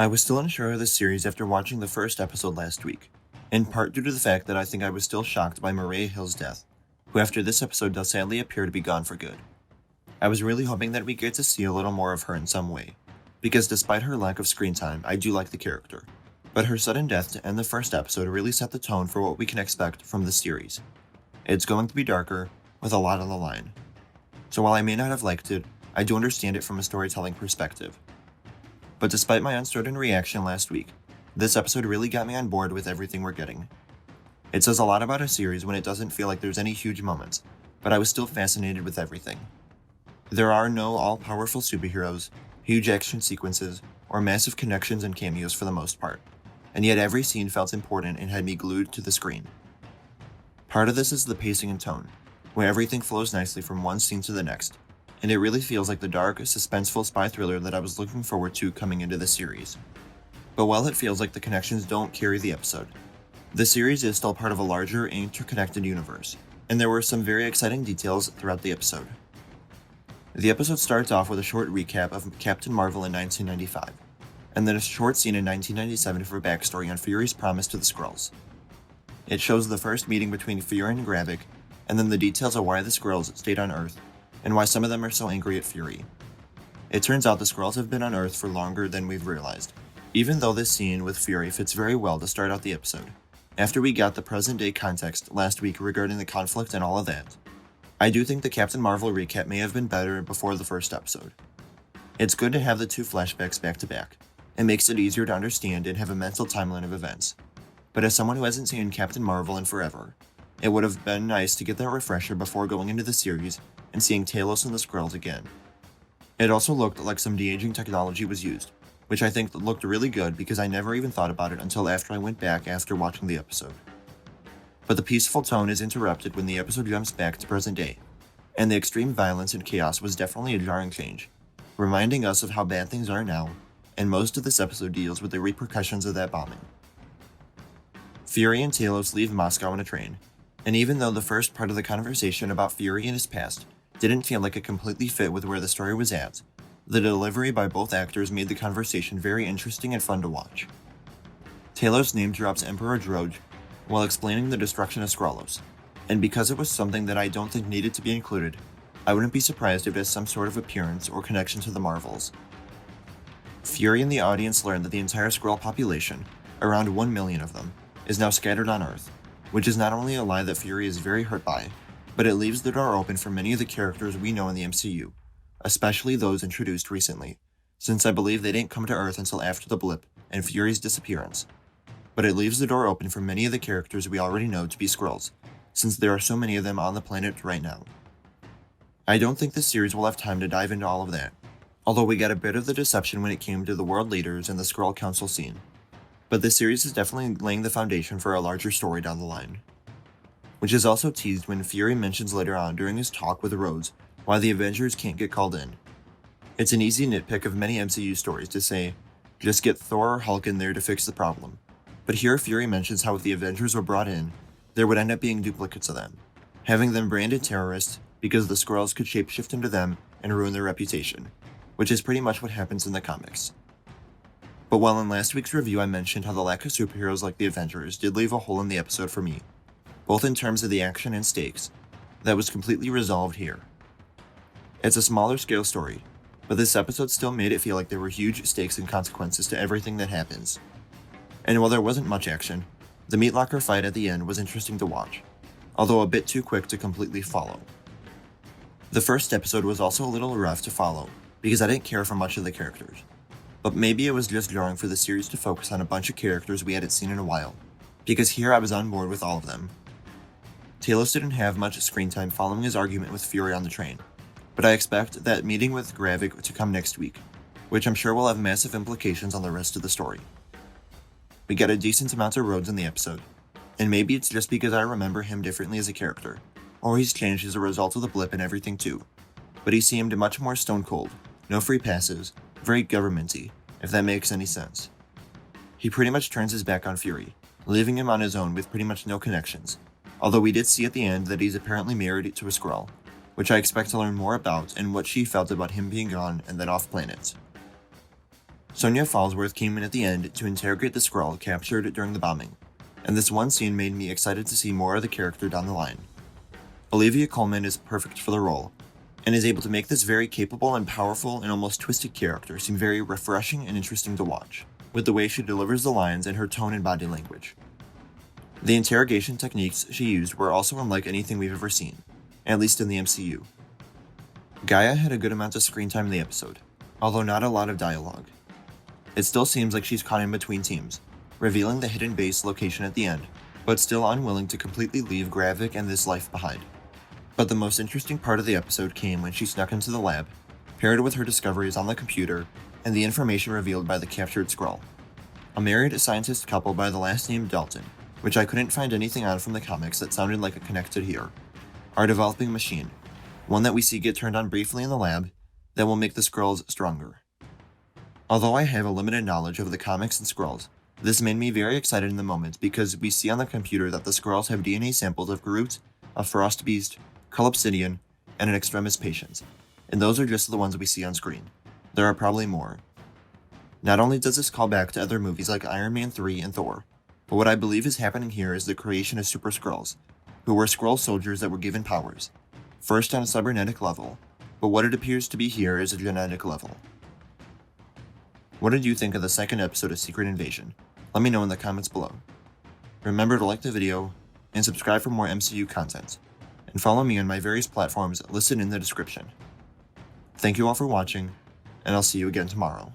I was still unsure of the series after watching the first episode last week, in part due to the fact that I think I was still shocked by Maria Hill's death, who after this episode does sadly appear to be gone for good. I was really hoping that we get to see a little more of her in some way, because despite her lack of screen time, I do like the character. But her sudden death to end the first episode really set the tone for what we can expect from the series. It's going to be darker, with a lot on the line. So while I may not have liked it, I do understand it from a storytelling perspective. But despite my uncertain reaction last week, this episode really got me on board with everything we're getting. It says a lot about a series when it doesn't feel like there's any huge moments, but I was still fascinated with everything. There are no all-powerful superheroes, huge action sequences, or massive connections and cameos for the most part, and yet every scene felt important and had me glued to the screen. Part of this is the pacing and tone, where everything flows nicely from one scene to the next, and it really feels like the dark, suspenseful spy thriller that I was looking forward to coming into the series. But while it feels like the connections don't carry the episode, the series is still part of a larger, interconnected universe, and there were some very exciting details throughout the episode. The episode starts off with a short recap of Captain Marvel in 1995, and then a short scene in 1997 for backstory on Fury's promise to the Skrulls. It shows the first meeting between Fury and Gravik, and then the details of why the Skrulls stayed on Earth, and why some of them are so angry at Fury. It turns out the Skrulls have been on Earth for longer than we've realized, even though this scene with Fury fits very well to start out the episode. After we got the present-day context last week regarding the conflict and all of that, I do think the Captain Marvel recap may have been better before the first episode. It's good to have the two flashbacks back to back. It makes it easier to understand and have a mental timeline of events. But as someone who hasn't seen Captain Marvel in forever, it would have been nice to get that refresher before going into the series and seeing Talos and the Skrulls again. It also looked like some de-aging technology was used, which I think looked really good because I never even thought about it until after I went back after watching the episode. But the peaceful tone is interrupted when the episode jumps back to present day, and the extreme violence and chaos was definitely a jarring change, reminding us of how bad things are now, and most of this episode deals with the repercussions of that bombing. Fury and Talos leave Moscow on a train, and even though the first part of the conversation about Fury and his past didn't feel like it completely fit with where the story was at, the delivery by both actors made the conversation very interesting and fun to watch. Talos name drops Emperor Droge while explaining the destruction of Skrullos, and because it was something that I don't think needed to be included, I wouldn't be surprised if it has some sort of appearance or connection to the Marvels. Fury and the audience learn that the entire Skrull population, around 1 million of them, is now scattered on Earth, which is not only a lie that Fury is very hurt by, but it leaves the door open for many of the characters we know in the MCU, especially those introduced recently, since I believe they didn't come to Earth until after the blip and Fury's disappearance. But it leaves the door open for many of the characters we already know to be Skrulls, since there are so many of them on the planet right now. I don't think this series will have time to dive into all of that, although we got a bit of the deception when it came to the world leaders and the Skrull Council scene. But this series is definitely laying the foundation for a larger story down the line, which is also teased when Fury mentions later on during his talk with Rhodes why the Avengers can't get called in. It's an easy nitpick of many MCU stories to say, just get Thor or Hulk in there to fix the problem. But here Fury mentions how if the Avengers were brought in, there would end up being duplicates of them, having them branded terrorists because the Skrulls could shapeshift into them and ruin their reputation, which is pretty much what happens in the comics. But while in last week's review I mentioned how the lack of superheroes like the Avengers did leave a hole in the episode for me, both in terms of the action and stakes, that was completely resolved here. It's a smaller scale story, but this episode still made it feel like there were huge stakes and consequences to everything that happens. And while there wasn't much action, the meat locker fight at the end was interesting to watch, although a bit too quick to completely follow. The first episode was also a little rough to follow, because I didn't care for much of the characters, but maybe it was just jarring for the series to focus on a bunch of characters we hadn't seen in a while, because here I was on board with all of them. Talos didn't have much screen time following his argument with Fury on the train, but I expect that meeting with Gravik to come next week, which I'm sure will have massive implications on the rest of the story. We get a decent amount of Rhodes in the episode, and maybe it's just because I remember him differently as a character, or he's changed as a result of the blip and everything too, but he seemed much more stone cold, no free passes, very governmenty, if that makes any sense. He pretty much turns his back on Fury, leaving him on his own with pretty much no connections, although we did see at the end that he's apparently married to a Skrull, which I expect to learn more about and what she felt about him being gone and then off planet. Sonia Fallsworth came in at the end to interrogate the Skrull captured during the bombing, and this one scene made me excited to see more of the character down the line. Olivia Colman is perfect for the role, and is able to make this very capable and powerful and almost twisted character seem very refreshing and interesting to watch, with the way she delivers the lines and her tone and body language. The interrogation techniques she used were also unlike anything we've ever seen, at least in the MCU. Gaia had a good amount of screen time in the episode, although not a lot of dialogue. It still seems like she's caught in between teams, revealing the hidden base location at the end, but still unwilling to completely leave Gravik and this life behind. But the most interesting part of the episode came when she snuck into the lab, paired with her discoveries on the computer and the information revealed by the captured Skrull. A married scientist couple by the last name Dalton, which I couldn't find anything on from the comics that sounded like it connected here, are developing a machine, one that we see get turned on briefly in the lab, that will make the Skrulls stronger. Although I have a limited knowledge of the comics and Skrulls, this made me very excited in the moment because we see on the computer that the Skrulls have DNA samples of Groot, a Frost Beast, Obsidian, and an Extremis patient, and those are just the ones we see on screen. There are probably more. Not only does this call back to other movies like Iron Man 3 and Thor, but what I believe is happening here is the creation of Super Skrulls, who were Skrull soldiers that were given powers, first on a cybernetic level, but what it appears to be here is a genetic level. What did you think of the second episode of Secret Invasion? Let me know in the comments below. Remember to like the video, and subscribe for more MCU content, and follow me on my various platforms listed in the description. Thank you all for watching, and I'll see you again tomorrow.